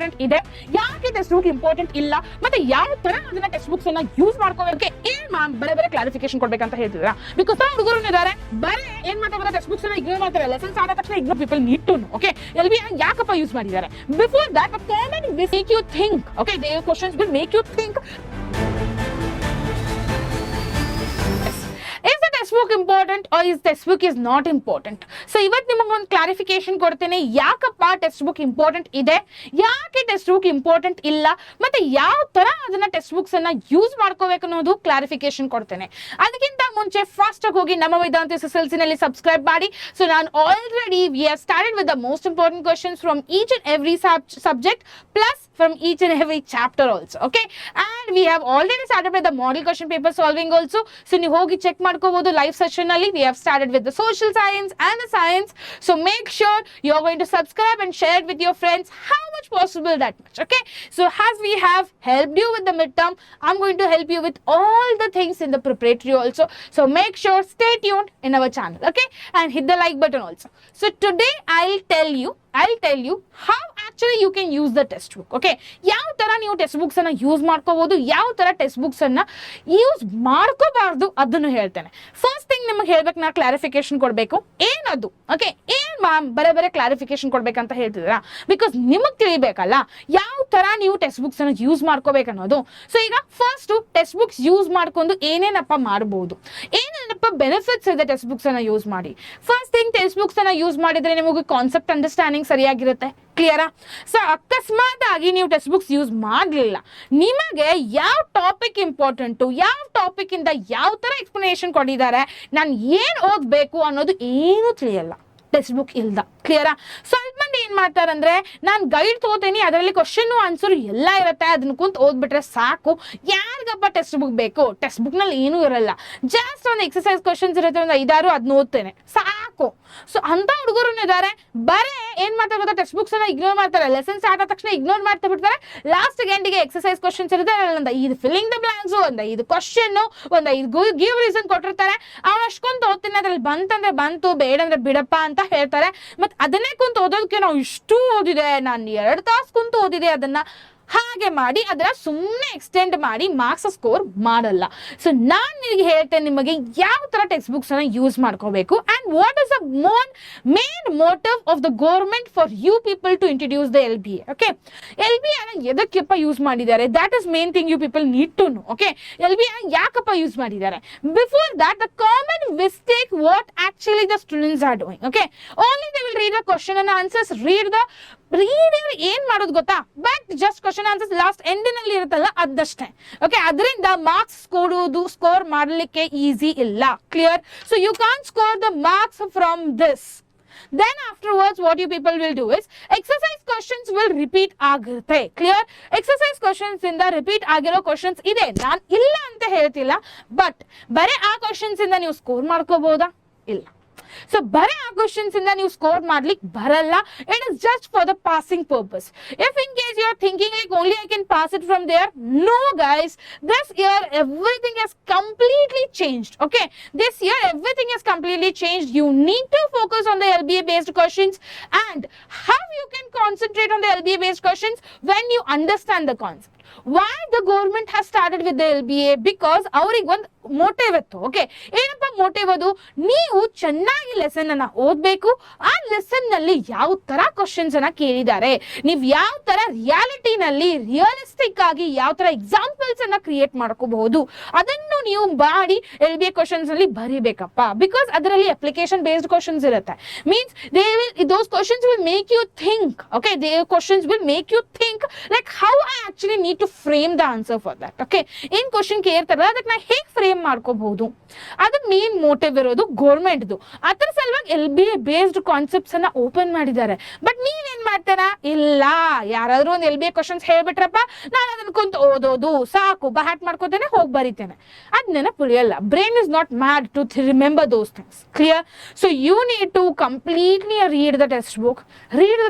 Important ಇದೆ, ಯಾಕೆ text book important ಇಲ್ಲ, ಮತ್ತೆ ಯಾವ ತರ ಅದನ್ನ ಟೆಕ್ಸ್ಟ್ ಬುಕ್ಸ್ ಅನ್ನ ಯೂಸ್ ಮಾಡ್ಕೋಬೇಕು, ಏನ್ ಮ್ಯಾಮ್ ಬೇರೆ ಕ್ಲಾರಿಫಿಕೇಶನ್ ಕೊಡ್ಬೇಕಂತ ಹೇಳ್ತಿದ್ರ. ಬಿಕಾಸ್ ಹುಡುಗರು ಇದ್ದಾರೆ ಬರೇ ಏನ್ ಮಾಡ್ತಾರೆ, ಟೆಕ್ಸ್ಟ್ ಬುಕ್ಸ್ ಅನ್ನ ಇಗ್ನೋರ್ ಮಾಡ್ತಾರೆ. ಲೆಸನ್ಸ್ ಆದ ತಕ್ಷಣ ignore people need to know. Okay, LBI ಯಾಕಪ್ಪ ಯೂಸ್ ಮಾಡಿದ್ದಾರೆ? Before that a comment will make you think. Okay, their questions will make you think. Is the textbook important or is textbook is not important? So ಇವತ್ತು ನಿಮಗೆ ಒಂದು clarification ಕೊಡ್ತೇನೆ, ಯಾಕಪ್ಪ text book important ಇದೆ, ಯಾಕೆ text book important ಇಲ್ಲ, ಮತ್ತೆ ಯಾವ ತರ ಅದನ್ನ ಟೆಕ್ಸ್ಟ್ ಬುಕ್ಸ್ ಅನ್ನ ಯೂಸ್ ಮಾಡ್ಕೋಬೇಕು ಅನ್ನೋದು ಕ್ಲಾರಿಫಿಕೇಶನ್ ಕೊಡ್ತೇನೆ. ಅದಕ್ಕಿಂತ ಮುಂಚೆ ಫಾಸ್ಟ್ ಆಗಿ ಹೋಗಿ ನಮ್ಮ ವೇದಾಂತ SSLC ನಲ್ಲಿ ಸಬ್ಸ್ಕ್ರೈಬ್ ಮಾಡಿ. ಸೊ ನಾನು already we have started with the most important questions from each and every subject plus from each and every chapter also. Okay, and we have already started with the model question paper solving also. So ನೀವು ಹೋಗಿ check ಮಾಡ್ಕೋಬಹುದು live session ಅಲ್ಲಿ. We have started with the social science and the science. So make sure you are going to subscribe and share it with your friends, how much possible that much. Okay, so as we have helped you with the midterm, I'm going to help you with all the things in the preparatory also. So make sure stay tuned in our channel. Okay, and hit the like button also. So today I'll tell you how actually you can use the textbook. Okay, ಯಾವ ತರ ನೀವು text books ಅನ್ನ use ಮಾಡ್ಕೋಬಹುದು, ಯಾವ ತರ textbooks ಅನ್ನ use ಮಾಡ್ಕೋಬಾರ್ದು ಅದನ್ನು ಹೇಳ್ತೇನೆ. ಫಸ್ಟ್ ಥಿಂಗ್ ನಿಮಗೆ ಹೇಳ್ಬೇಕು, ನಾ ಕ್ಲಾರಿಫಿಕೇಶನ್ ಕೊಡ್ಬೇಕು. ಏನದು? ಓಕೆ, ಏನ್ ಮ್ಯಾಮ್ ಬೇರೆ ಕ್ಲಾರಿಫಿಕೇಶನ್ ಕೊಡ್ಬೇಕಂತ ಹೇಳ್ತಿದ್ದೀರಾ? ಬಿಕಾಸ್ ನಿಮಗ್ ತಿಳಿಬೇಕಲ್ಲ ಯಾವ ತರ ನೀವು ಟೆಕ್ಸ್ಟ್ ಬುಕ್ಸ್ ಅನ್ನ ಯೂಸ್ ಮಾಡ್ಕೋಬೇಕನ್ನೋದು. ಸೊ ಈಗ ಫಸ್ಟ್ ಟೆಕ್ಸ್ಟ್ ಬುಕ್ಸ್ ಯೂಸ್ ಮಾಡ್ಕೊಂಡು ಏನೇನಪ್ಪ ಮಾಡಬಹುದು, ಏನೇನಪ್ಪ ಬೆನಿಫಿಟ್ಸ್ ಇದೆ ಟೆಕ್ಸ್ಟ್ ಬುಕ್ಸ್ ಅನ್ನ ಯೂಸ್ ಮಾಡಿ. ಫಸ್ಟ್ ಥಿಂಗ್, ಟೆಕ್ಸ್ಟ್ ಬುಕ್ಸ್ ಅನ್ನ ಯೂಸ್ ಮಾಡಿದ್ರೆ ನಿಮಗೆ ಕಾನ್ಸೆಪ್ಟ್ ಅಂಡರ್ಸ್ಟ್ಯಾಂಡಿಂಗ್ ಸರಿಯಾಗಿರುತ್ತೆ. ಕ್ಲಿಯರಾ? ಸೊ ಅಕಸ್ಮಾತ್ ಆಗಿ ನೀವು ಟೆಕ್ಸ್ಟ್ ಬುಕ್ಸ್ ಯೂಸ್ ಮಾಡಲಿಲ್ಲ, ನಿಮಗೆ ಯಾವ ಟಾಪಿಕ್ ಇಂಪಾರ್ಟೆಂಟು, ಯಾವ ಟಾಪಿಕ್ ಇಂದ ಯಾವ ತರ ಎಕ್ಸ್ಪ್ಲನೇಷನ್ ಕೊಟ್ಟಿದ್ದಾರೆ, ನಾನು ಏನ್ ಓದ್ಬೇಕು ಅನ್ನೋದು ಏನೂ ತಿಳಿಯಲ್ಲ ಟೆಕ್ಸ್ಟ್ ಬುಕ್ ಇಲ್ದ. ಕ್ಲಿಯರಾ? ಸ್ವಲ್ಪ ಮಂದಿ ಏನ್ ಮಾಡ್ತಾರಂದ್ರೆ, ನಾನು ಗೈಡ್ ತಗೋತೀನಿ, ಅದರಲ್ಲಿ ಕ್ವಶನ್ ಆನ್ಸರ್ ಎಲ್ಲ ಇರುತ್ತೆ, ಅದನ್ನ ಕುಂತ ಓದ್ಬಿಟ್ರೆ ಸಾಕು, ಯಾರಿಗಪ್ಪ ಟೆಕ್ಸ್ಟ್ ಬುಕ್ ಬೇಕು? ಟೆಕ್ಸ್ಟ್ ಬುಕ್ ನಲ್ಲಿ ಏನೂ ಇರಲ್ಲ, ಜಸ್ಟ್ ಒಂದು ಎಕ್ಸರ್ಸೈಸ್ ಕ್ವಶನ್ಸ್ ಇರುತ್ತೆ, ಒಂದು 5-6 ಅದನ್ನ ಓದ್ತೇನೆ ಸಾಕು. ಸೊ ಅಂತ ಹುಡುಗರು ಇದ್ದಾರೆ, ಬರೇ ಏನ್ ಮಾಡ್ತಾರೆ ಗೊತ್ತಾ, ಟೆಕ್ಸ್ಟ್ ಬುಕ್ಸ್ ಅನ್ನ ಇಗ್ನೋರ್ ಮಾಡ್ತಾರೆ. ಲೆಸನ್ ಸ್ಟಾರ್ಟ್ ಆದ ತಕ್ಷಣ ಇಗ್ನೋರ್ ಮಾಡ್ತಾ ಬಿಡ್ತಾರೆ. ಲಾಸ್ಟ್ ಎಂಡಿಗೆ ಎಕ್ಸರ್ಸೈಸ್ ಕ್ವಶನ್ಸ್ ಇರುತ್ತೆ, ಒಂದು 5 ಫಿಲ್ಲಿಂಗ್ ದ ಬ್ಲಾಂಕ್ಸ್, ಒಂದು 5 ಕ್ವಶನ್, ಒಂದು 5 ಗಿವ್ ರೀಸನ್ ಕೊಟ್ಟಿರ್ತಾರೆ. ಅವ್ನು ಅಷ್ಟೊಂದು ಓದ್ತೀನಿ, ಅದ್ರಲ್ಲಿ ಬಂತಂದ್ರೆ ಬಂತು, ಬೇಡ ಅಂದ್ರೆ ಬಿಡಪ್ಪ ಅಂತ ಹೇಳ್ತಾರೆ. ಮತ್ತೆ ಅದನ್ನೇ ಕುಂತು ಓದೋದಕ್ಕೆ ನಾವು ಇಷ್ಟು ಓದಿದೆ, ನಾನು 2 ತಾಸು ಕುಂತು ಓದಿದೆ, ಅದನ್ನ ಹಾಗೆ ಮಾಡಿ ಅದರ ಸುಮ್ಮನೆ ಎಕ್ಸ್ಟೆಂಡ್ ಮಾಡಿ ಮಾರ್ಕ್ಸ್ ಸ್ಕೋರ್ ಮಾಡಲ್ಲ. ಸೊ ನಾನು ನಿಮಗೆ ಹೇಳ್ತೇನೆ ನಿಮಗೆ ಯಾವ ತರ ಟೆಕ್ಸ್ಟ್ ಬುಕ್ಸ್ ಅನ್ನ ಯೂಸ್ ಮಾಡ್ಕೋಬೇಕು and what is the main motive of the government for you people to introduce the LBA. Okay, LBA ಎದಕ್ಕೆಪ್ಪ ಯೂಸ್ ಮಾಡಿದ್ದಾರೆ, that is main thing you people need to know. Okay, LBA ಯಾಕಪ್ಪ use ಮಾಡಿದ್ದಾರೆ? Before that the common mistake what actually the students are doing. Okay, only they will read the question and answers, reading ಏನ್ ಮಾಡೋದು ಗೊತ್ತಾ, but just question answers last end ನಲ್ಲಿ ಇರುತ್ತಲ್ಲ ಅದಷ್ಟೇ. Okay, ಅದರಿಂದ marks score ಮಾಡಲಿಕ್ಕೆ easy ಇಲ್ಲ. Clear? So you can't score the marks from this. Then afterwards what you people will do is exercise questions will repeat ಆಗುತ್ತೆ. Clear? Exercise questions ಇಂದ repeat ಆಗಿರೋ questions ಇದೆ, ನಾನು ಇಲ್ಲ ಅಂತ ಹೇಳ್ತಿಲ್ಲ, ಬಟ್ ಬರೀ ಆ ಕ್ವಶನ್ಸ್ ಇಂದ ನೀವು ಸ್ಕೋರ್ ಮಾಡ್ಕೋಬಹುದಾ? ಇಲ್ಲ. ಸೊ ಬರೀ ಆ ಕ್ವಶನ್ಸ್ ಇಂದ ನೀವು ಸ್ಕೋರ್ ಮಾಡ್ಲಿಕ್ಕೆ ಬರಲ್ಲ. It is just for the passing purpose. If in case you are thinking like only I can pass it from there, no guys, this year everything has completely changed. Okay, this year everything has completely changed. You need to focus on the LBA based questions and how you can concentrate on the LBA based questions when you understand the concept. Why the government has started with the LBA? Because ಅವ್ರಿಗೆ ಒಂದು motive ಇತ್ತು. Okay, ಏನಪ್ಪ motive ಅದು? ನೀವು ಚೆನ್ನಾಗಿ lesson ಅನ್ನ ಓದ್ಬೇಕು, ಆ ಲೆಸನ್ ನಲ್ಲಿ ಯಾವ ತರ ಕ್ವಶನ್ಸ್ ಅನ್ನ ಕೇಳಿದ್ದಾರೆ, ನೀವು ಯಾವ ತರ ರಿಯಾಲಿಟಿನಲ್ಲಿ ರಿಯಲಿಸ್ಟಿಕ್ ಆಗಿ ಯಾವ ತರ ಎಕ್ಸಾಂಪಲ್ಸ್ ಅನ್ನ ಕ್ರಿಯೇಟ್ ಮಾಡ್ಕೋಬಹುದು, ಅದನ್ನು ನೀವು ಮಾಡಿ LBA ಕ್ವಶನ್ಸ್ ನಲ್ಲಿ ಬರಿಬೇಕಪ್ಪ. ಬಿಕಾಸ್ ಅದರಲ್ಲಿ ಅಪ್ಲಿಕೇಶನ್ ಬೇಸ್ಡ್ ಕ್ವಶನ್ಸ್ ಇರುತ್ತೆ. Means those questions will make you think. Okay, the questions will make you think like how I actually need to frame the answer for that. Okay, ಏನ್ question ಕೇಳ್ತಾರಲ್ಲ ಅದಕ್ಕೆ ನಾ ಹೇಗೆ frame ಮಾಡ್ಕೋಬಹುದು, ಅದು main motive ಇರೋದು ಗೌರ್ಮೆಂಟ್ದು. ಅದರ ಸಲುವಾಗಿ LBA ಬೇಸ್ಡ್ ಕಾನ್ಸೆಪ್ಟ್ಸ್ ಅನ್ನ ಓಪನ್ ಮಾಡಿದ್ದಾರೆ. ಬಟ್ ನೀವೇನ್ ಮಾಡ್ತಾರ, ಇಲ್ಲ ಯಾರಾದ್ರೂ ಒಂದು LBA ಕ್ವಶನ್ಸ್ ಹೇಳ್ಬಿಟ್ರಪ್ಪ, ನಾನು ಅದನ್ನ ಕುಂತು ಓದೋದು ಸಾಕು, ಬಹಾಟ್ ಮಾಡ್ಕೋತೇನೆ, ಹೋಗಿ ಬರಿತೇನೆ, ಅದ್ ನೆನಪುಳಿಯಲ್ಲ. Brain is not made to remember those things. Clear? So you need to completely read the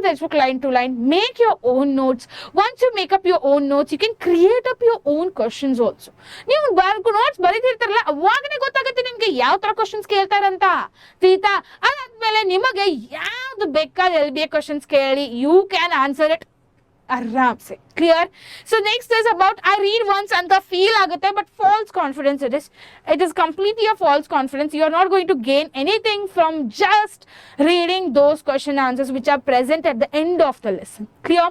textbook line to line, make your own notes. Once you make up your own notes, you can create up your own questions also. ನೀವು notes ಬರೀತಿರ್ತಾರಲ್ಲ, ಅವಾಗನೇ ಗೊತ್ತಾಗುತ್ತೆ ನಿಮ್ಗೆ ಯಾವ ತರ questions ಕೇಳ್ತಾರಂತ. ತೀತಾ ಅದಾದ್ಮೇಲೆ ನಿಮಗೆ ಯಾವ್ದು ಬೇಕಾದ LBA questions ಕೇಳಿ, ಯು ಕ್ಯಾನ್ ಆನ್ಸರ್ ಇಟ್ ಆರಾಮ್ಸೆ. Clear? So next is about I read once ಅಂತ ಫೀಲ್ ಆಗುತ್ತೆ, but false confidence it is completely a false confidence. You are not going to gain anything from just reading those question answers which are present at the end of the lesson. Clear?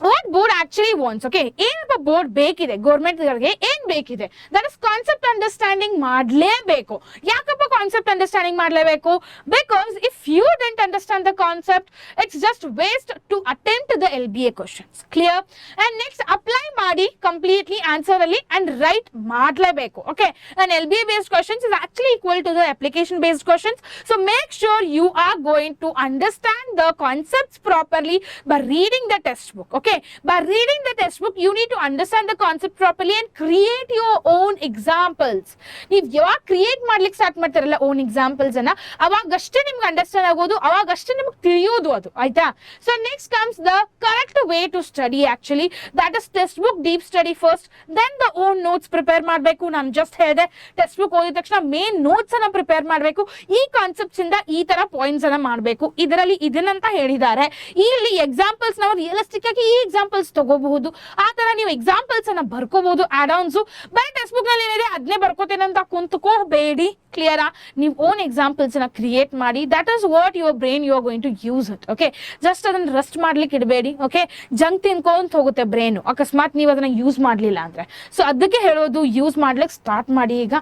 What board actually wants, okay? ಏನಪ್ಪ board ಬೇಕಿದೆ ಗೌರ್ಮೆಂಟ್ಗಳಿಗೆ, ಏನ್ ಬೇಕಿದೆ? That is concept understanding ಮಾಡಲೇಬೇಕು. ಯಾಕಪ್ಪ concept understanding ಮಾಡಲೇಬೇಕು? Because if you don't understand the concept, it's just waste to attempt the LBA questions. Clear? And next apply ಮಾಡಿ completely answer ಅಲ್ಲಿ and write ಮಾಡಲೇಬೇಕು. Okay, and LBA based questions is actually equal to the application based questions. So make sure you are going to understand the concepts properly by reading the textbook. Okay, by reading the textbook you need to understand the concept properly and create your own examples. ನೀವು ಯಾವಾಗ create ಮಾಡ್ಲಿಕ್ಕೆ start ಮಾಡ್ತಾರಲ್ಲ own examples ಅನ್ನ, ಅವಾಗಷ್ಟೇ ನಿಮ್ಗೆ understand ಆಗೋದು, ಅವಾಗಷ್ಟೇ ನಿಮ್ಗೆ ತಿಳಿಯೋದು ಅದು. ಆಯ್ತಾ? So next comes the correct way to study. Actually that is textbook deep study first, then the own notes prepare ಮಾಡಬೇಕು. ನಾನು ಜಸ್ಟ್ ಹೇಳಿದೆ, ಟೆಕ್ಸ್ಟ್ ಬುಕ್ ಓದಿದ ತಕ್ಷಣ ಮೇನ್ ನೋಟ್ಸ್ ಅನ್ನ ಪ್ರಿಪೇರ್ ಮಾಡಬೇಕು. ಈ ಕಾನ್ಸೆಪ್ಟ್ಸ್ ಇಂದ ಈ ತರ ಪಾಯಿಂಟ್ಸ್ ಅನ್ನ ಮಾಡಬೇಕು, ಇದರಲ್ಲಿ ಇದನ್ನಂತ ಹೇಳಿದ್ದಾರೆ. ಇಲ್ಲಿ ಎಕ್ಸಾಂಪಲ್ಸ್ ನಾವು ರಿಯಲಿಸ್ಟಿಕ್ ಆಗಿ ಈ ಎಕ್ಸಾಂಪಲ್ಸ್ ತಗೋಬಹುದು, ಆ ತರ ನೀವು ಎಕ್ಸಾಂಪಲ್ಸ್ ಅನ್ನ ಬರ್ಕೋಬಹುದು. ಆಡ್ ಆನ್ಸ್ ಬರೀ ಟೆಕ್ಸ್ಟ್ ಬುಕ್ ನಲ್ಲಿ ಏನಿದೆ ಅದನ್ನೇ ಬರ್ಕೋತೇನೆ ಅಂತ ಕುಂತ್ಕೋಬೇಡಿ. ಕ್ಲಿಯರಾ? ನೀವು ಓನ್ ಎಕ್ಸಾಂಪಲ್ಸ್ ಅನ್ನ ಕ್ರಿಯೇಟ್ ಮಾಡಿ. That is what your brain you are going to use it. Okay, just ಅದನ್ನ ರೆಸ್ಟ್ ಮಾಡ್ಲಿಕ್ಕೆ ಇಡಬೇಡಿ. ಓಕೆ, ಜಂಕ್ ತಿನ್ಕೊಂತ ಹೋಗುತ್ತೆ ಬ್ರೈನ್ ಅಕಸ್ಮಾತ್ ನೀವು ಅದನ್ನ ಯೂಸ್ ಮಾಡ್ಲಿಲ್ಲ ಅಂದ್ರೆ. ಸೊ ಅದಕ್ಕೆ ಹೇಳೋದು, ಯೂಸ್ ಮಾಡ್ಲಿಕ್ಕೆ ಸ್ಟಾರ್ಟ್ ಮಾಡಿ. ಈಗ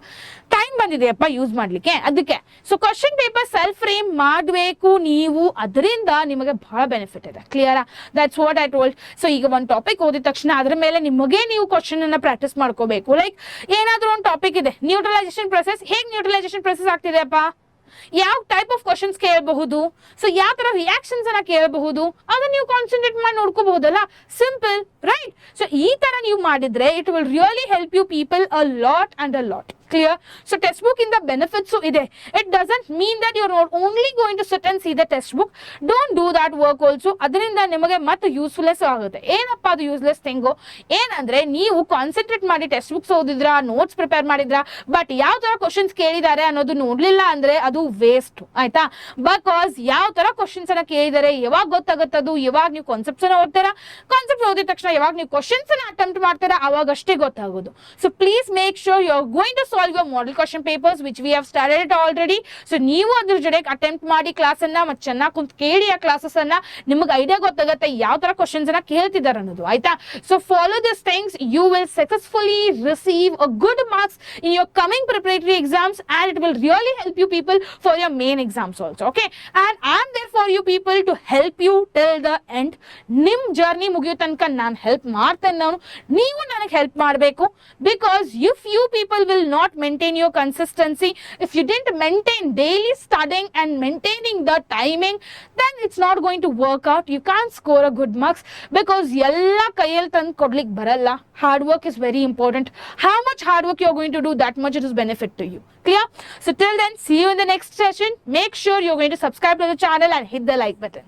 ಟೈಮ್ ಬಂದಿದೆಯಪ್ಪ ಯೂಸ್ ಮಾಡ್ಲಿಕ್ಕೆ, ಅದಕ್ಕೆ. So question paper self frame ಮಾಡಬೇಕು ನೀವು, ಅದರಿಂದ ನಿಮಗೆ ಬಹಳ ಬೆನಿಫಿಟ್ ಇದೆ. ಕ್ಲಿಯರಾ? That's what I told. So ಈಗ ಒಂದು ಟಾಪಿಕ್ ಓದಿದ ತಕ್ಷಣ ಅದ್ರ ಮೇಲೆ ನಿಮಗೆ ನೀವು ಕ್ವಶನ್ ಅನ್ನ ಪ್ರಾಕ್ಟೀಸ್ ಮಾಡ್ಕೋಬೇಕು. ಲೈಕ್ ಏನಾದ್ರೂ ಒಂದು ಟಾಪಿಕ್ ಇದೆ, ನ್ಯೂಟ್ರಲೈಸೇಷನ್ ಪ್ರೊಸೆಸ್, ಹೇಗೆ ನ್ಯೂಟ್ರಲೈಸೇಷನ್ ಪ್ರೊಸೆಸ್ ಆಗ್ತಿದೆಯಪ್ಪ, ಯಾವ ಟೈಪ್ ಆಫ್ ಕ್ವಶನ್ಸ್ ಕೇಳಬಹುದು, ಸೊ ಯಾವ ತರ ರಿಯಾಕ್ಷನ್ಸ್ ಅನ್ನ ಕೇಳಬಹುದು, ಅದನ್ನ ನೀವು ಕಾನ್ಸಂಟ್ರೇಟ್ ಮಾಡಿ ನೋಡ್ಕೋಬಹುದಲ್ಲ. Simple, right? ಸೊ ಈ ತರ ನೀವು ಮಾಡಿದ್ರೆ it will really help you people a lot and a lot. Clear? So textbook in the benefits ಇದೆ. It doesn't mean that you're not only going to sit and see the textbook. Don't do that work also. ಅದರಿಂದ ನಿಮಗೆ ಮತ್ತೆ ಯೂಸ್ಫುಲ್ಲೆಸ್ ಆಗುತ್ತೆ. ಏನಪ್ಪ ಅದು useless thing? ಏನಂದ್ರೆ ನೀವು concentrate ಮಾಡಿ ಟೆಕ್ಸ್ಟ್ ಬುಕ್ಸ್ ಓದಿದ್ರಾ, ನೋಟ್ಸ್ ಪ್ರಿಪೇರ್ ಮಾಡಿದ್ರಾ, ಬಟ್ ಯಾವ ತರ ಕ್ವಶನ್ಸ್ ಕೇಳಿದ್ದಾರೆ ಅನ್ನೋದು ನೋಡ್ಲಿಲ್ಲ ಅಂದ್ರೆ ಅದು ವೇಸ್ಟ್. ಆಯ್ತಾ? ಬಿಕಾಸ್ ಯಾವ ತರ ಕ್ವಶನ್ಸ್ ಅನ್ನ ಕೇಳಿದ್ದಾರೆ, ಯಾವಾಗ ಗೊತ್ತಾಗುತ್ತದು, ಯಾವಾಗ ನೀವು ಕಾನ್ಸೆಪ್ಟ್ಸ್ ಅನ್ನ ಓದ್ತಾರಾ, ಕಾನ್ಸೆಪ್ಟ್ ಓದಿದ ತಕ್ಷಣ ಯಾವಾಗ ನೀವು ಕ್ವಶನ್ಸ್ ಅನ್ನ ಅಟೆಂಪ್ಟ್ ಮಾಡ್ತಾರಾ ಅವಾಗ ಅಷ್ಟೇ ಗೊತ್ತಾಗೋದು. So please make sure you are going to solve your model question papers which we have started it already. So ನೀವು ಅದ್ರ ಜೊತೆಗೆ ಅಟೆಂಪ್ಟ್ ಮಾಡಿ ಕ್ಲಾಸ್ ಅನ್ನ ಮತ್ತೆ ಚೆನ್ನಾಗಿ ಕುಂತು ಕೇಳಿ ಆ ಕ್ಲಾಸಸ್ ಅನ್ನ, ನಿಮಗೆ ಐಡಿಯಾ ಗೊತ್ತಾಗುತ್ತೆ ಯಾವ ತರ ಕ್ವಶನ್ಸ್ ಅನ್ನ ಕೇಳ್ತಿದ್ದಾರೆ ಅನ್ನೋದು. ಆಯ್ತಾ? So follow this things, you will successfully receive a good marks in your coming preparatory exams and it will really help you people for your main exams also. Okay, and I am there for you people to help you till the end. ನಿಮ್ journey ಮುಗಿಯೋ ತನಕ ನಾನು help ಮಾಡ್ತೇನೆ, ನೀವು ನನಗೆ help ಮಾಡಬೇಕು. Because if you people will not maintain your consistency, if you didn't maintain daily studying and maintaining the timing, then it's not going to work out. You can't score a good marks because ಎಲ್ಲ ಕೈಯಲ್ಲಿ ತಂದು ಕೊಡ್ಲಿಕ್ಕೆ ಬರಲ್ಲ. Hard work is very important. How much hard work you're going to do, that much it is benefit to you. Clear? So till then, see you in the next session. Make sure you're going to subscribe to the channel and hit the like button.